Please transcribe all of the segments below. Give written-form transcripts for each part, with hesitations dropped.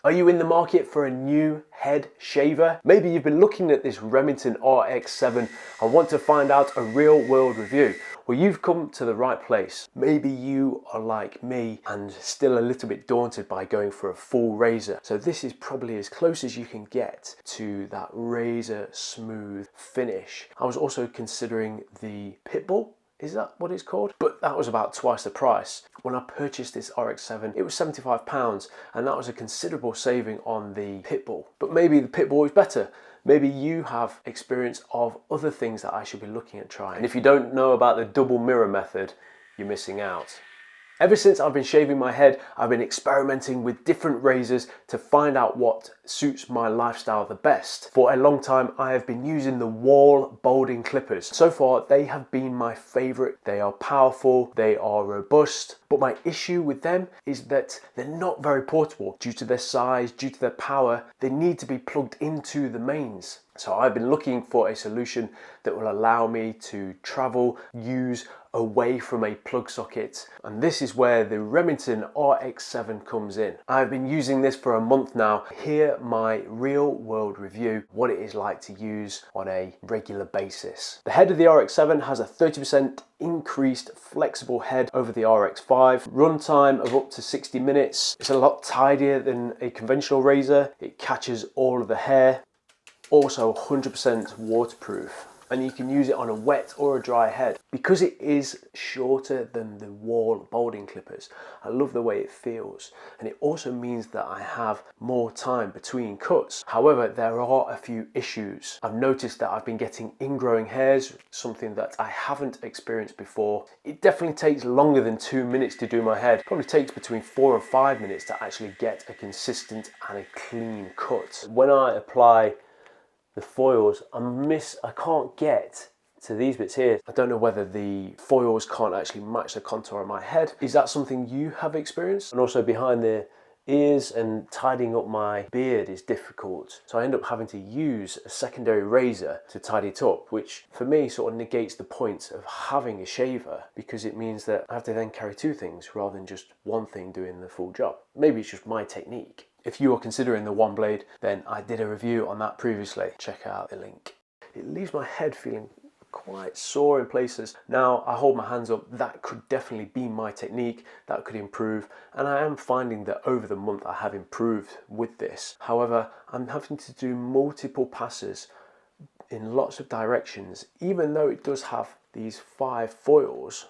Are you in the market for a new head shaver? Maybe you've been looking at this Remington RX7 and want to find out a real world review. Well, you've come to the right place. Maybe you are like me and still a little bit daunted by going for a full razor. So this is probably as close as you can get to that razor smooth finish. I was also considering the Pitbull. Is that what it's called? But that was about twice the price. When I purchased this RX7, it was £75, and that was a considerable saving on the Pitbull. But maybe the Pitbull is better. Maybe you have experience of other things that I should be looking at trying. And if you don't know about the double mirror method, you're missing out. Ever since I've been shaving my head, I've been experimenting with different razors to find out what suits my lifestyle the best. For a long time, I have been using the wall balding clippers. So far, they have been my favorite. They are powerful, they are robust, but my issue with them is that they're not very portable. Due to their size, due to their power, they need to be plugged into the mains. So I've been looking for a solution that will allow me to travel, use away from a plug socket. And this is where the Remington RX7 comes in. I've been using this for a month now. Hear my real world review, what it is like to use on a regular basis. The head of the RX7 has a 30% increased flexible head over the RX5. Runtime of up to 60 minutes. It's a lot tidier than a conventional razor. It catches all of the hair. Also 100% waterproof, and you can use it on a wet or a dry head. Because it is shorter than the wall balding clippers, I love the way it feels, and it also means that I have more time between cuts. However, there are a few issues. I've noticed that I've been getting ingrowing hairs, something that I haven't experienced before. It definitely takes longer than 2 minutes to do my head. It probably takes between 4 and 5 minutes to actually get a consistent and a clean cut. When I apply the foils, I can't get to these bits here. I don't know whether the foils can't actually match the contour of my head. Is that something you have experienced? And also behind the ears and tidying up my beard is difficult. So I end up having to use a secondary razor to tidy it up, which for me sort of negates the point of having a shaver, because it means that I have to then carry two things rather than just one thing doing the full job. Maybe it's just my technique. If you are considering the one blade, then I did a review on that previously. Check out the link. It leaves my head feeling quite sore in places. Now I hold my hands up, that could definitely be my technique, that could improve, and I am finding that over the month I have improved with this. However, I'm having to do multiple passes in lots of directions, even though it does have these 5 foils.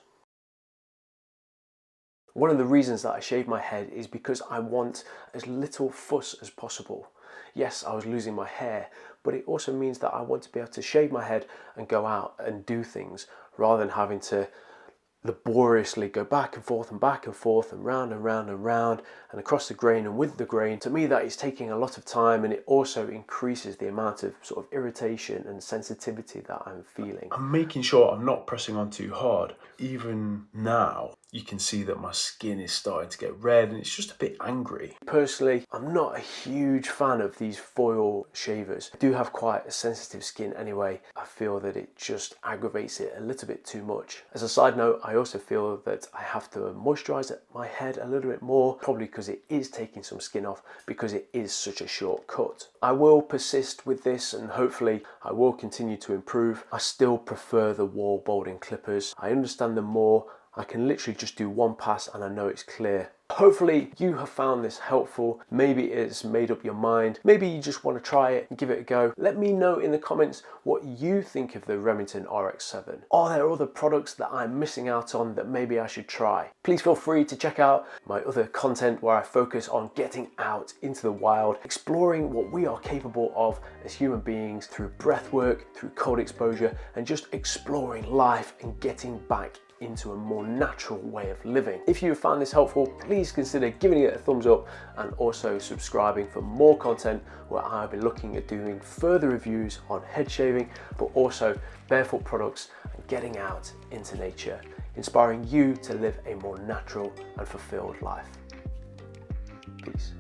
One of the reasons that I shave my head is because I want as little fuss as possible. Yes, I was losing my hair, but it also means that I want to be able to shave my head and go out and do things rather than having to laboriously go back and forth and round and round and round and across the grain and with the grain. To me, that is taking a lot of time, and it also increases the amount of sort of irritation and sensitivity that I'm feeling. I'm making sure I'm not pressing on too hard. Even now, you can see that my skin is starting to get red and it's just a bit angry. Personally, I'm not a huge fan of these foil shavers. I do have quite a sensitive skin anyway. I feel that it just aggravates it a little bit too much. As a side note, I also feel that I have to moisturize my head a little bit more, probably because it is taking some skin off because it is such a short cut. I will persist with this and hopefully I will continue to improve. I still prefer the wall balding clippers. I understand them more. I can literally just do one pass and I know it's clear. Hopefully you have found this helpful. Maybe it's made up your mind. Maybe you just want to try it and give it a go. Let me know in the comments what you think of the Remington RX7. Are there other products that I'm missing out on that maybe I should try? Please feel free to check out my other content where I focus on getting out into the wild, exploring what we are capable of as human beings through breath work, through cold exposure, and just exploring life and getting back into a more natural way of living. If you found this helpful, please consider giving it a thumbs up and also subscribing for more content where I'll be looking at doing further reviews on head shaving, but also barefoot products and getting out into nature, inspiring you to live a more natural and fulfilled life. Peace.